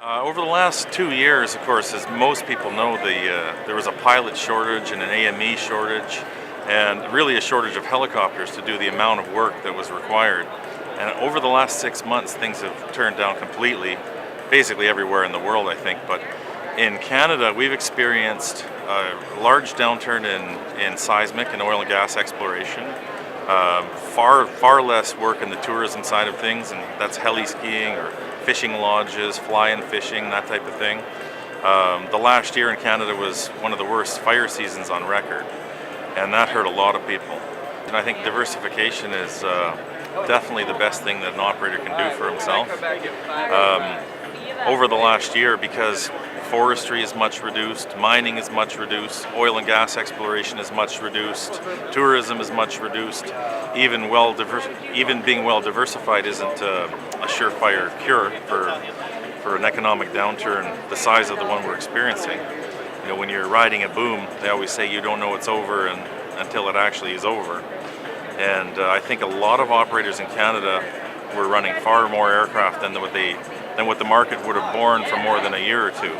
Over the last 2 years, of course, as most people know, there was a pilot shortage and an AME shortage, and really a shortage of helicopters to do the amount of work that was required. And over the last 6 months, things have turned down completely, basically everywhere in the world, I think. But in Canada, we've experienced a large downturn in seismic and oil and gas exploration. Far less work in the tourism side of things, and that's heli skiing or fishing lodges, fly-in fishing, that type of thing. The last year in Canada was one of the worst fire seasons on record, and that hurt a lot of people. And I think diversification is definitely the best thing that an operator can do for himself. Over the last year, because forestry is much reduced, mining is much reduced, oil and gas exploration is much reduced, tourism is much reduced. Even being well diversified isn't a surefire cure for an economic downturn the size of the one we're experiencing. You know, when you're riding a boom, they always say you don't know it's over until it actually is over. And I think a lot of operators in Canada were running far more aircraft than what the market would have borne for more than a year or two.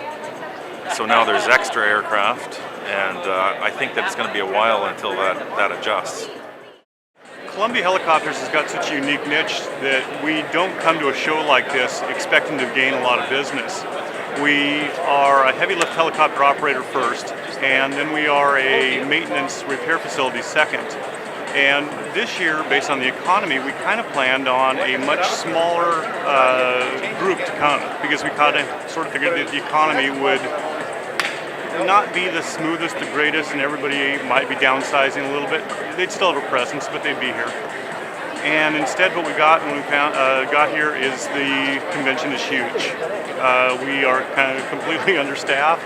So now there's extra aircraft, and I think that it's going to be a while until that adjusts. Columbia Helicopters has got such a unique niche that we don't come to a show like this expecting to gain a lot of business. We are a heavy lift helicopter operator first, and then we are a maintenance repair facility second. And this year, based on the economy, we kind of planned on a much smaller group to come, because we kind of sort of figured that the economy would not be the smoothest, the greatest, and everybody might be downsizing a little bit. They'd still have a presence, but they'd be here. And instead, what we got when we got here is the convention is huge. We are kind of completely understaffed.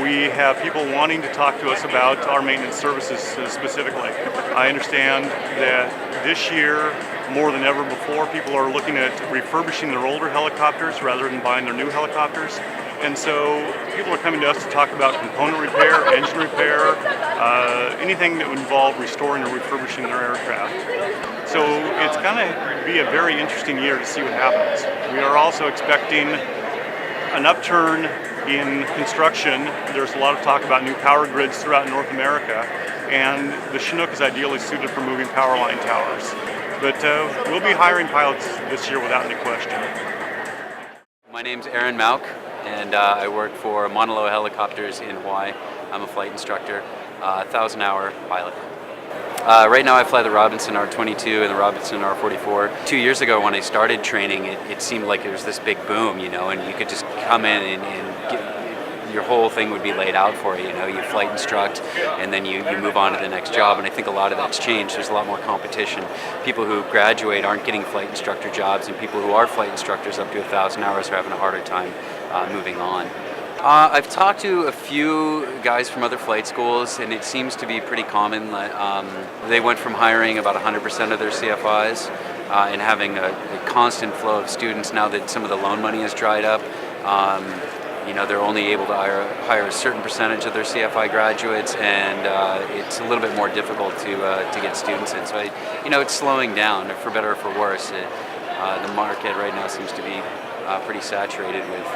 We have people wanting to talk to us about our maintenance services specifically. I understand that this year, more than ever before, people are looking at refurbishing their older helicopters rather than buying their new helicopters. And so people are coming to us to talk about component repair, engine repair, anything that would involve restoring or refurbishing their aircraft. So it's going to be a very interesting year to see what happens. We are also expecting an upturn in construction. There's a lot of talk about new power grids throughout North America, and the Chinook is ideally suited for moving power line towers. But we'll be hiring pilots this year without any question. My name's Aaron Mauk, and I work for Mauna Loa Helicopters in Hawaii. I'm a flight instructor, 1,000-hour pilot. Right now I fly the Robinson R22 and the Robinson R44. 2 years ago when I started training, it seemed like it was this big boom, you know, and you could just come in and your whole thing would be laid out for you, you know, you flight instruct and then you move on to the next job, and I think a lot of that's changed. There's a lot more competition. People who graduate aren't getting flight instructor jobs, and people who are flight instructors up to 1,000 hours are having a harder time moving on. I've talked to a few guys from other flight schools, and it seems to be pretty common. They went from hiring about 100% of their CFIs and having a constant flow of students. Now that some of the loan money has dried up, you know, they're only able to hire a certain percentage of their CFI graduates, and it's a little bit more difficult to get students in. So, you know, it's slowing down, for better or for worse. The market right now seems to be pretty saturated with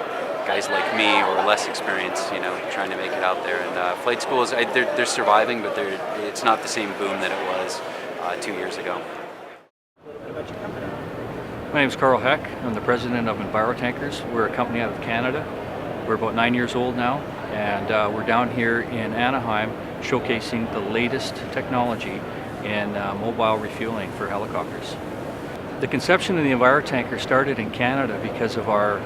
guys like me or less experienced, you know, trying to make it out there. And flight schools, they're surviving, but it's not the same boom that it was 2 years ago. My name is Carl Heck. I'm the president of EnviroTankers. We're a company out of Canada. We're about 9 years old now, and we're down here in Anaheim showcasing the latest technology in mobile refueling for helicopters. The conception of the EnviroTanker started in Canada because of our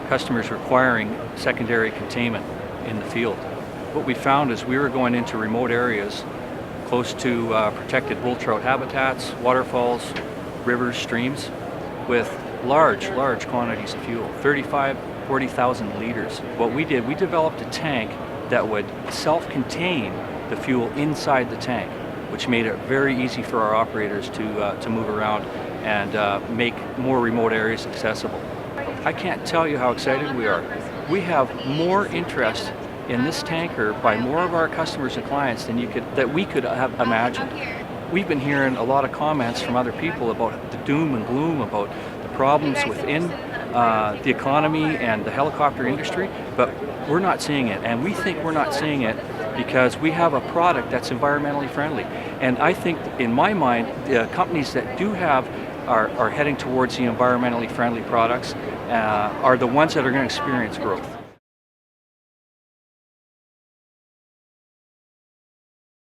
customers requiring secondary containment in the field. What we found is we were going into remote areas close to protected bull trout habitats, waterfalls, rivers, streams, with large quantities of fuel, 40,000 liters. What we did, we developed a tank that would self-contain the fuel inside the tank, which made it very easy for our operators to move around and make more remote areas accessible. I can't tell you how excited we are. We have more interest in this tanker by more of our customers and clients than we could have imagined. we've been hearing a lot of comments from other people about the doom and gloom, about the problems within the economy and the helicopter industry, but we're not seeing it. And we think we're not seeing it because we have a product that's environmentally friendly. And I think, in my mind, the companies that do have are heading towards the environmentally friendly products are the ones that are going to experience growth.